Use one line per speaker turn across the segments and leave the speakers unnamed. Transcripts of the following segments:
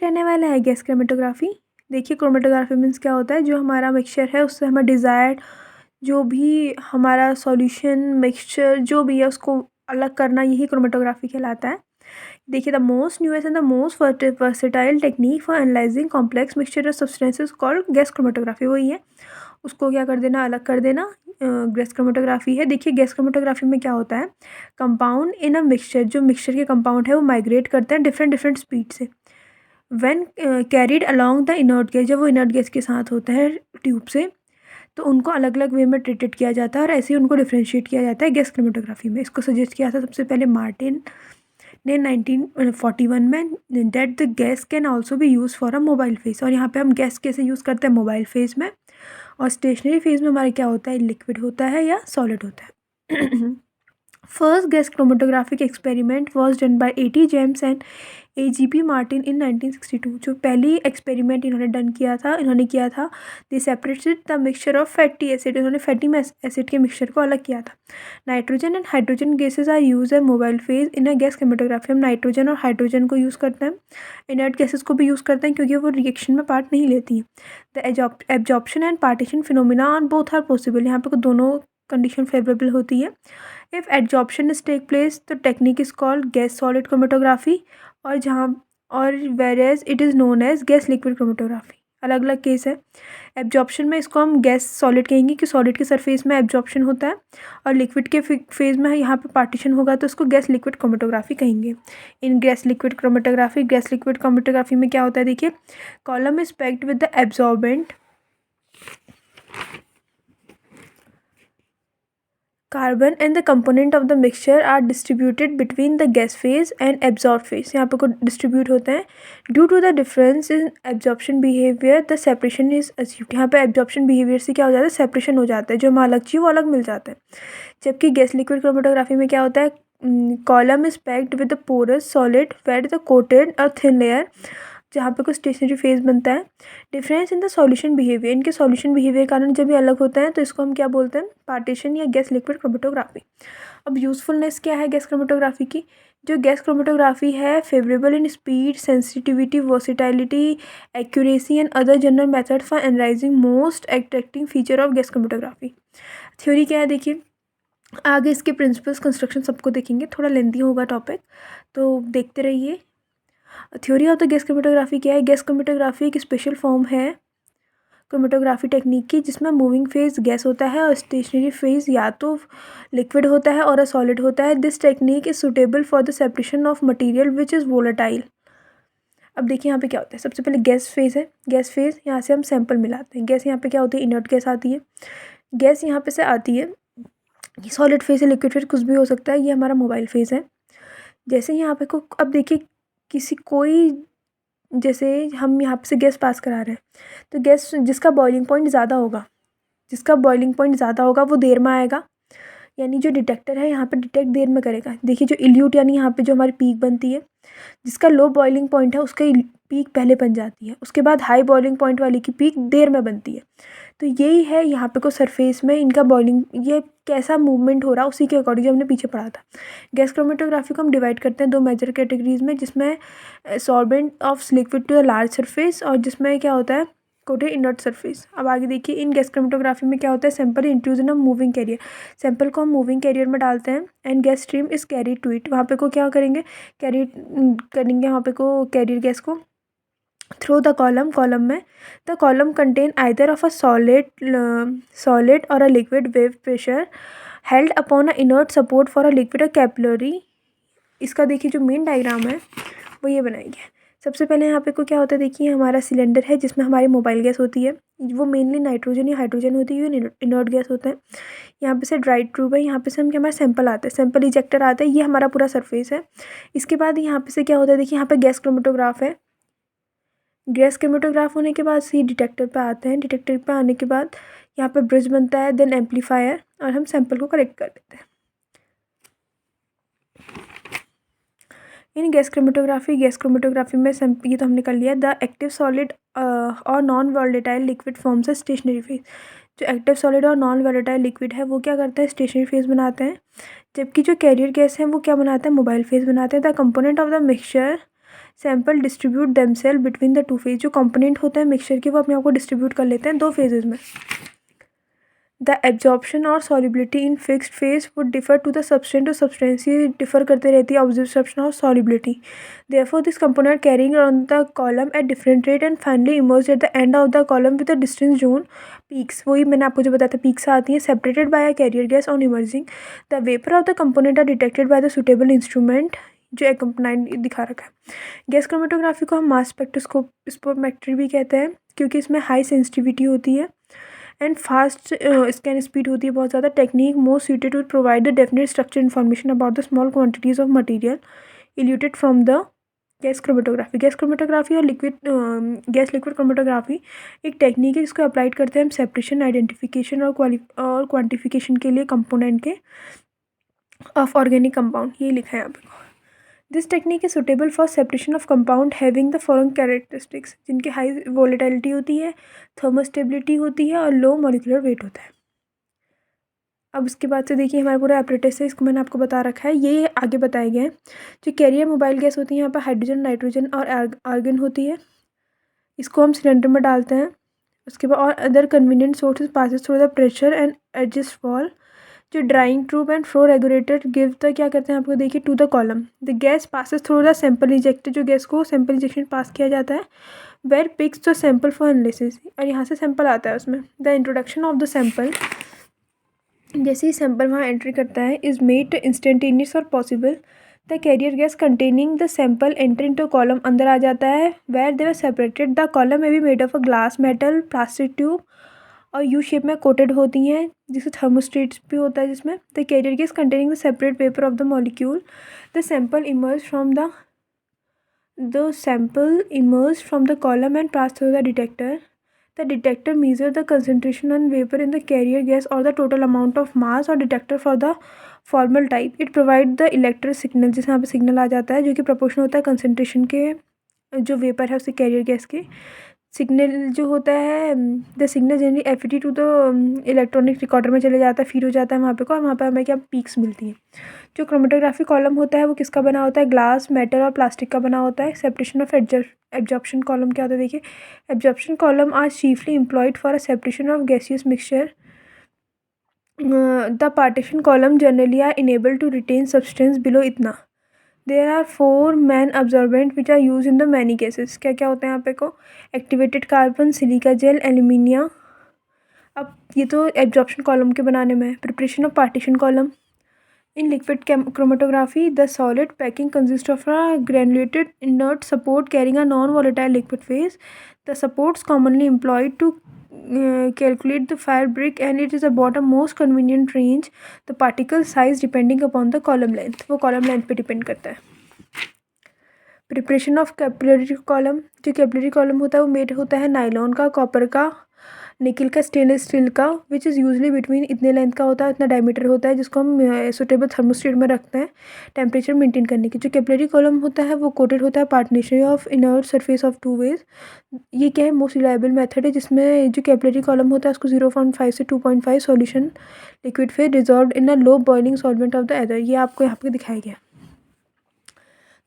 रहने वाला है गैस क्रोमेटोग्राफी। देखिए क्रोमेटोग्राफी मीन्स क्या होता है, जो हमारा मिक्सचर है उससे हमें डिज़ायर्ड जो भी हमारा सॉल्यूशन मिक्सचर जो भी है उसको अलग करना, यही क्रोमेटोग्राफी कहलाता है। देखिए the most newest and the most versatile technique for analysing complex mixture of substances called gas chromatography. वही है, उसको क्या कर देना, अलग कर देना, गैस क्रोमेटोग्राफी है। देखिए गैस क्रोमेटोग्राफी में क्या होता है, कंपाउंड इन अ मिक्सचर, जो मिक्सचर के कंपाउंड है वो माइग्रेट करते हैं डिफरेंट डिफरेंट स्पीड से when carried along the inert gas. जब वो इनर्ट गैस के साथ होता है ट्यूब से, तो उनको अलग अलग वे में ट्रीटेड किया जाता है और ऐसे ही उनको डिफ्रेंशिएट किया जाता है गैस क्रोमेटोग्राफी में। इसको सजेस्ट किया था सबसे पहले मार्टिन ने 1941 में, that the gas can also be use for a mobile face. और यहाँ पे हम गैस कैसे यूज़ करते हैं, मोबाइल फेस में। और स्टेशनरी फेज में हमारे क्या होता है, लिक्विड होता है या सॉलिड होता है। First gas chromatographic experiment was done by A.T. James and A.G.P. Martin in 1962। जो पहली एक्सपेरिमेंट इन्होंने किया था, they separated the mixture of fatty acid. इन्होंने फैटी एसिड के मिक्सचर को अलग किया था। Nitrogen and hydrogen gases are use a mobile phase in a gas chromatography. हम नाइट्रोजन और हाइड्रोजन को यूज़ करते हैं, इनर्ट गैसेज को भी यूज़ करते हैं क्योंकि वो रिएक्शन में पार्ट नहीं लेती हैं। The absorption and partition phenomena on both are possible. यहाँ पे दोनों कंडीशन फेवरेबल होती है। If absorption is take place तो technique is called gas solid chromatography, और जहाँ और whereas it is known as gas liquid chromatography. अलग अलग केस है। एब्जॉर्प्शन में इसको हम गैस सॉलिड कहेंगे कि सॉलिड के सरफेस में एब्जॉर्प्शन होता है, और लिक्विड के फेज में यहाँ पे पार्टीशन होगा तो इसको गैस लिक्विड क्रोमेटोग्राफी कहेंगे। इन गैस लिक्विड क्रोमेटोग्राफी में क्या होता है, देखिए column is packed with the absorbent carbon and the component of the mixture are distributed between the gas phase and absorb phase. यहाँ पे को डिस्ट्रीब्यूट होते हैं। Due to the difference in absorption behaviour the separation is achieved. यहाँ पे absorption behaviour से क्या हो जाता है, सेपरेशन हो जाता है, जो हमें अलग चाहिए वो अलग मिल जाता है। जबकि गैस लिक्विड क्रोमेटोग्राफी में क्या होता है, column is packed with the porous solid where the coated और थिन लेयर, जहाँ पे कुछ स्टेशनरी फेज बनता है। Difference in the solution behaviour, इनके सॉल्यूशन बिहेवियर कारण जब ये अलग होते हैं तो इसको हम क्या बोलते हैं, पार्टीशन या गैस लिक्विड क्रोमेटोग्राफी। अब यूजफुलनेस क्या है गैस क्रोमेटोग्राफी की, जो गैस क्रोमेटोग्राफी है favourable in speed, sensitivity, versatility, accuracy and other general method for analysing most attracting feature of gas chromatography. Theory क्या है, देखिए आगे इसके प्रिंसिपल्स कंस्ट्रक्शन सबको देखेंगे, थोड़ा लेंथी होगा टॉपिक तो देखते रहिए। Theory of the gas chromatography क्या है, गैस क्रोमेटोग्राफी एक स्पेशल फॉर्म है क्रोमेटोग्राफी टेक्निक की, जिसमें मूविंग फेज गैस होता है और स्टेशनरी फेज या तो लिक्विड होता है और सॉलिड होता है। This technique is suitable for the separation of material which is volatile. अब देखिए यहाँ पे क्या होता है, सबसे पहले गैस फेज है। गैस फेज यहाँ से हम सैंपल मिलाते हैं। गैस यहाँ पे क्या होती है, इनर्ट गैस आती है। गैस यहाँ पे से आती है, सॉलिड फेज है, लिक्विड फेज कुछ भी हो सकता है। ये हमारा मोबाइल फेज है। जैसे यहाँ पे को अब देखिए जैसे हम यहाँ से गैस पास करा रहे हैं, तो गैस जिसका बॉइलिंग पॉइंट ज़्यादा होगा वो देर में आएगा, यानी जो डिटेक्टर है यहाँ पे डिटेक्ट देर में करेगा। देखिए जो इल्यूट यानी यहाँ पे जो हमारी पीक बनती है, जिसका लो बॉइलिंग पॉइंट है उसका पीक पहले बन जाती है, उसके बाद हाई बॉइलिंग पॉइंट वाली की पीक देर में बनती है। तो यही है यहाँ पे को सरफेस में इनका बॉइलिंग, ये कैसा मूवमेंट हो रहा है उसी के अकॉर्डिंग जो हमने पीछे पढ़ा था। गैस क्रोमेटोग्राफी को हम डिवाइड करते हैं दो मेजर कैटेगरीज में, जिसमें solvent of liquid to a large surface, और जिसमें क्या होता है, कोटेड इनर्ट सरफेस। अब आगे देखिए इन गैस क्रोमेटोग्राफी में क्या होता है, sample introduce in a moving carrier. Sample को हम मूविंग कैरियर में डालते हैं and gas stream is carry to it. वहाँ पे को क्या करेंगे, कैरी करेंगे वहाँ पे को कैरियर गैस को थ्रू द कॉलम में। The column contain either of a solid or a liquid wave pressure held upon a inert support for a liquid a capillary. इसका देखिए जो मेन डायग्राम है वो ये बनाई गया है। सबसे पहले यहाँ पे को क्या होता है, देखिए हमारा सिलेंडर है जिसमें हमारी मोबाइल गैस होती है, वो मेनली नाइट्रोजन या हाइड्रोजन होती है, ये इनर्ट गैस होता है। यहाँ पे से ड्राई ट्यूब है, यहाँ पे से हम हमारा सैंपल आता है, सैंपल इजेक्टर आता है, ये हमारा पूरा सरफेस है। इसके बाद यहाँ पे से क्या होता है, देखिए यहाँ पे गैस क्रोमेटोग्राफ है। गैस क्रोमेटोग्राफ होने के बाद से डिटेक्टर पे आते हैं, डिटेक्टर पे आने के बाद यहाँ पे ब्रिज बनता है, देन एम्पलीफायर, और हम सैंपल को कलेक्ट कर देते हैं। इन गैस क्रोमेटोग्राफी में ये तो हमने कर लिया। द एक्टिव सॉलिड और नॉन वॉलेटाइल लिक्विड फॉर्म से स्टेशनरी फेज। जो एक्टिव सॉलिड और नॉन वॉलेटाइल लिक्विड है वो क्या करता है, स्टेशनरी फेज बनाते हैं, जबकि जो कैरियर गैस है वो क्या बनाता है, मोबाइल फेज बनाते हैं। The component of the mixture sample distribute themselves between the two phase. जो कंपोनेंट होते हैं मिक्सचर के वो अपने आप को डिस्ट्रीब्यूट कर लेते हैं दो फेजेस में। द एब्जॉर्प्शन और solubility in fixed phase would differ to the substance to substance, ये डिफर करते रहती है ऑब्जॉर्प्शन और solubility. Therefore this component carrying on the column at different rate and finally emerge at the end of the column with the distance zone peaks. वही मैंने आपको जो बताया था पीक्स आती हैं separated by a carrier gas on emerging. The vapour of the component are detected by the suitable instrument जो accompanied दिखा रखा है। गैस क्रोमेटोग्राफी को हम मास स्पेक्ट्रोस्कोपमेट्री भी कहते हैं क्योंकि इसमें हाई सेंसिटिविटी होती है एंड फास्ट स्कैन स्पीड होती है बहुत ज़्यादा। Technique most suited to provide the definite structure information about the small quantities of material eluted from the gas chromatography. Gas chromatography और गैस लिक्विड क्रोमेटोग्राफी एक technique है जिसको अप्लाइड करते हैं हम सेपरेशन आइडेंटिफिकेशन और क्वांटिफिकेशन के लिए कंपोनेंट के ऑफ ऑर्गेनिक कंपाउंड। ये लिखा है यहाँ पे। This technique is suitable for separation of compound having the following characteristics, जिनकी हाई वोलेटिलिटी होती है, थर्मोस्टेबिलिटी होती है और लो मॉलिक्यूलर वेट होता है। अब उसके बाद से देखिए हमारा पूरा एपरेटस है, इसको मैंने आपको बता रखा है, ये आगे बताए गए हैं। जो कैरियर मोबाइल गैस होती है यहाँ पर हाइड्रोजन नाइट्रोजन और आर्गन होती है। इसको हम सिलेंडर में डालते हैं। उसके बाद और other convenient sources passes through the pressure and adjust wall. जो drying tube and flow regulator give the क्या करते हैं आपको देखिए to the column. The gas passes through the sample injector, जो गैस को सैंपल इंजेक्शन पास किया जाता है where picks the sample for analysis, और यहाँ से सैंपल आता है उसमें। The introduction of the sample, जैसे ही सैंपल वहाँ एंट्री करता है, इज मेड इंस्टेंटेनियस और possible. The carrier gas containing the sample enter into column, अंदर आ जाता है where they were separated. The column में भी made of a glass metal plastic tube और यू शेप में कोटेड होती हैं, जिससे थर्मोस्टेट्स भी होता है जिसमें। The carrier gas containing the separate vapour of the molecule. The sample emerge from the column and pass through the detector. The detector measures the concentration and vapor in the carrier gas or the total amount of mass or detector for the formal type. It provides the electric signal, जिसमें यहाँ पे signal आ जाता है जो कि proportional होता है concentration के, जो वेपर है उसके कैरियर गैस के। सिग्नल जो होता है द सिग्नल जनरली एफिटी टू द इलेक्ट्रॉनिक रिकॉर्डर में चले जाता है, फीड हो जाता है वहाँ पे को, और वहाँ पे हमें क्या पीक्स मिलती हैं। जो क्रोमेटोग्राफी कॉलम होता है वो किसका बना होता है, ग्लास मेटल और प्लास्टिक का बना होता है। सेपरेशन ऑफ एब्जॉर्प्शन कॉलम क्या होता है देखिए, absorption column are chiefly employed for a separation of gaseous mixture. The partition column generally are enable to retain substance below इतना। There are 4 main absorbent which are use in the many cases. क्या क्या होते हैं यहाँ पे को, activated carbon, silica gel, alumina. अब ये तो एब्जॉर्प्शन कॉलम के बनाने में है। Preparation of partition column in liquid chromatography, the solid packing consists of a granulated inert support carrying a non-volatile liquid phase. The supports commonly employed to calculate the fire brick and it is about a most convenient range. The particle size depending upon the column length, वो column length पे depend करता है। Preparation of capillary column, जो capillary column होता है वो made होता है नाइलॉन का, कॉपर का, निकल का, स्टेनलेस स्टील का, विच इज़ यूजली बिटवीन इतने लेंथ का होता है, इतना डायमीटर होता है, जिसको हम सुटेबल थर्मोस्टेट में रखते हैं टेम्परेचर मेंटेन करने की। जो कैपिलरी कॉलम होता है वो कोटेड होता है partnership of inert surface of two ways. ये क्या है, मोस्ट रिलायबल मेथड है जिसमें जो कैपिलरी कॉलम होता है उसको 0.5 से 2.5 solution liquid phase dissolve in a low boiling solvent of the other. ये आपको यहाँ पे दिखाया गया।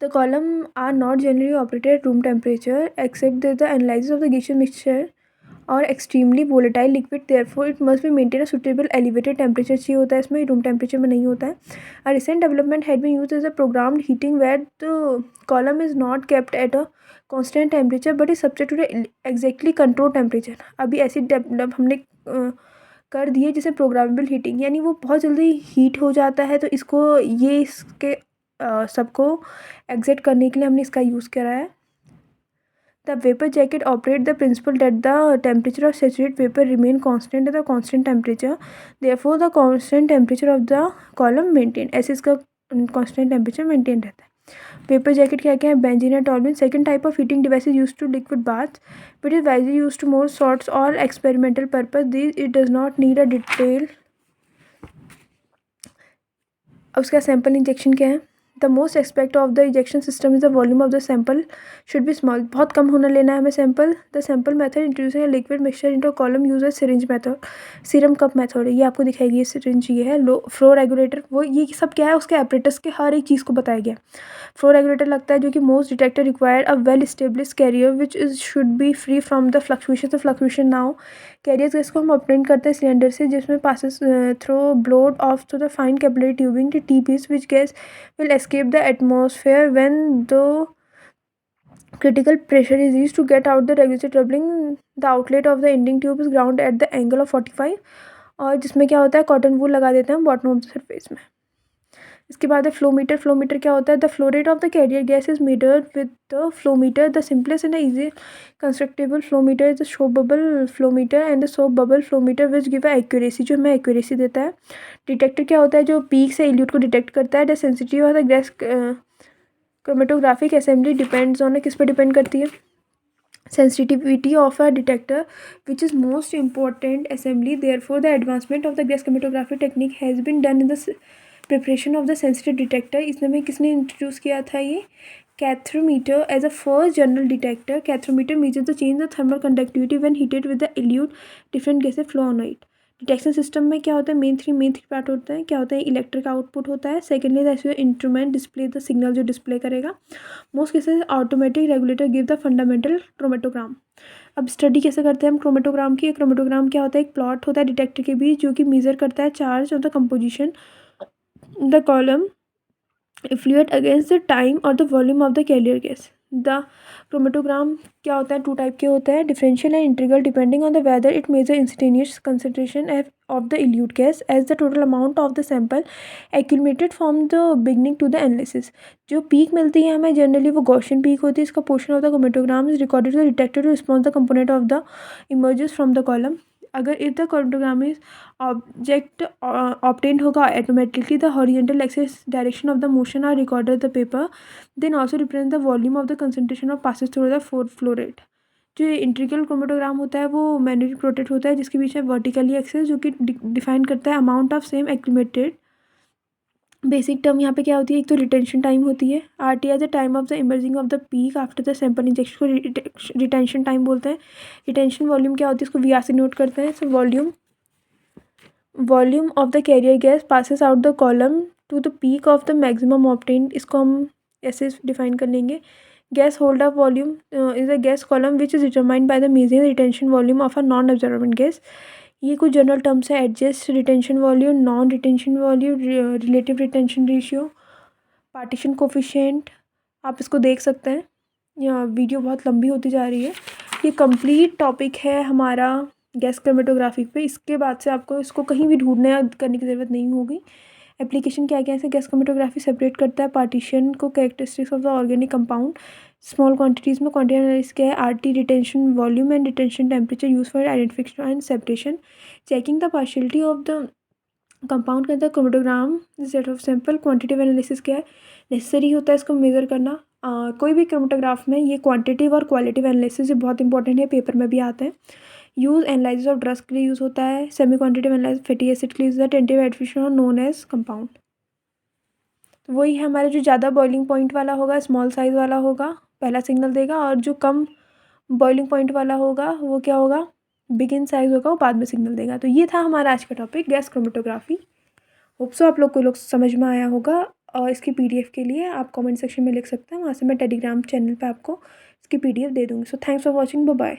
The column are not generally operated at room temperature except that the analysis of the gaseous mixture or extremely volatile liquid, therefore it must be maintained a suitable elevated temperature चाहिए होता है, इसमें room temperature में नहीं होता है। A recent development had been used as a programmed heating where the column is not kept at a constant temperature but is subject to the exactly controlled temperature। अभी ऐसी डेवलप हमने कर दी है जिसे प्रोग्रामेबल हीटिंग, यानी वो बहुत जल्दी हीट हो जाता है, तो इसको ये इसके सबको एग्जिट करने के लिए हमने इसका यूज़ करा है। The vapour jacket operate the principal that the temperature of saturate vapour remain constant at the constant temperature, therefore the constant temperature of the column maintain. ऐसे इसका कांस्टेंट टेम्परेचर मेंटेन रहता है। वेपर जैकेट क्या क्या है, benzene and toluene. Second type of heating device use to liquid bath but is wisely use to more sorts or experimental purpose. This it does not need a detail. अब उसका sample injection क्या है, the most expect of the injection system is the volume of the sample should be small, बहुत कम होना लेना है हमें sample. The sample method introducing a liquid mixture into column use syringe method, serum cup method, ये आपको दिखाएगी। ये सिरिंज ये है। लो फ्लो रेगुलेटर, वो ये सब क्या है, उसके एपरेटस के हर एक चीज़ को बताया गया। फ्लो रेगुलेटर लगता है जो कि most detector required a well establish carrier which is should be free from the fluctuation. तो फ्लक्चुएशन ना हो। कैरियर्स गैस को हम ऑब्टेन करते हैं सिलेंडर से, जिसमें passes through blowed off to the fine capillary tubing to T piece which gas will escape the atmosphere when the critical pressure is used to get out the regulated troubling. The outlet of the ending tube is ground at the angle of 45, और जिसमें क्या होता है, cotton wool लगा देते हैं हम bottom of the surface में। इसके बाद है फ्लोमीटर। फ्लोमीटर क्या होता है, the flow rate of the carrier gas is measured with the flowmeter. The simplest and easy constructible flowmeter is the soap bubble flowmeter and the soap bubble flowmeter which give accuracy, जो हमें accuracy देता है। Detector क्या होता है, जो peak से elute को डिटेक्ट करता है। The sensitivity of the gas chromatographic assembly depends on, किस पे डिपेंड करती है, sensitivity of a detector, which is most important assembly. Therefore the advancement of the gas chromatography technique has been done in the preparation of the sensitive detector. इसमें में किसने introduce किया था, ये katharometer as a first general detector. Katharometer measures the change of thermal conductivity when heated with the elute different gases flow on it. Detection system में क्या होता है, मेन थ्री पार्ट होता है। क्या होता है, इलेक्ट्रिक आउटपुट होता है। Secondly the instrument display the signal, जो डिस्प्ले करेगा। Most cases automatic regulator give the fundamental chromatogram. अब स्टडी कैसे करते हैं हम क्रोमेटोग्राम की। क्रोमेटोग्राम क्या होता है, एक प्लॉट होता है डिटेक्टर के बीच, जो कि मेजर करता है charge of the composition the column fluid against the time और the volume of the carrier gas. The chromatogram क्या होता है, टू टाइप के होते हैं, differential and integral, depending on the whether it measure instantaneous concentration of the elute gas as the total amount of the sample accumulated from the beginning to the analysis. जो peak मिलती है हमें generally वो Gaussian peak होती है। इसका portion of the chromatogram is recorded to the detector to response the component of the emerges from the column. अगर if the chromatogram is object obtained होगा automatically the horizontal axis direction of the motion are recorded the paper, then also represent the volume of the concentration of passes through the flow rate. जो integral chromatogram होता है वो manually rotate होता है, जिसके बीच में vertically axis, जो कि डिफाइन करता है amount of same accumulated. Basic term यहाँ पे क्या होती है, एक तो रिटेंशन टाइम होती है, R T as the time of the emerging of the peak after the sample injection को रिटेंशन टाइम बोलते हैं। रिटेंशन वॉल्यूम क्या होती है, इसको वी आर से नोट करते हैं। So volume of the carrier gas passes out the column to the peak of the maximum obtained, इसको हम ऐसे डिफाइन कर लेंगे। Gas hold up volume is a gas column which is determined by the measuring retention volume of a non observant gas. ये कुछ general terms है, adjust retention volume, non retention volume, relative retention ratio, partition coefficient. आप इसको देख सकते हैं। यह video बहुत लंबी होती जा रही है। ये कंप्लीट टॉपिक है हमारा गैस क्रोमेटोग्राफी पे। इसके बाद से आपको इसको कहीं भी ढूंढने या करने की ज़रूरत नहीं होगी। एप्लीकेशन क्या क्या है, गैस क्रोमेटोग्राफी सेपरेट करता है पार्टीशन को, characteristics of the organic compound, small quantities में क्वांटिटी एनालिसिस क्या है, RT retention volume and retention temperature use for identification and separation, checking the partiality of the compound के अंदर chromatogram set of sample, quantitative analysis क्या है, necessary होता है इसको मेज़र करना। कोई भी क्रोमेटोग्राफ में ये क्वांटिटिव और क्वालिटिव एनालिसिस बहुत इंपॉर्टेंट है, पेपर में भी आता है। यूज़ एनालिसिस ऑफ ड्रग्स के लिए यूज़ होता है। Semi quantitative analysis fatty acid के लिए यूज़ होता है। Tentative identification known as compound. तो वही है हमारा, जो ज़्यादा बॉइलिंग पॉइंट वाला होगा स्मॉल साइज़ वाला होगा, पहला सिग्नल देगा, और जो कम बॉइलिंग पॉइंट वाला होगा वो क्या होगा, बिग इन साइज़ होगा, वो बाद में सिग्नल देगा। तो ये था हमारा आज का topic gas chromatography. Hope so आप लोग को समझ में आया होगा। और इसकी पीडीएफ के लिए आप कमेंट सेक्शन में लिख सकते हैं, वहाँ से मैं टेलीग्राम चैनल पे आपको इसकी पीडीएफ दे दूँगी। So thanks for watching, bye bye.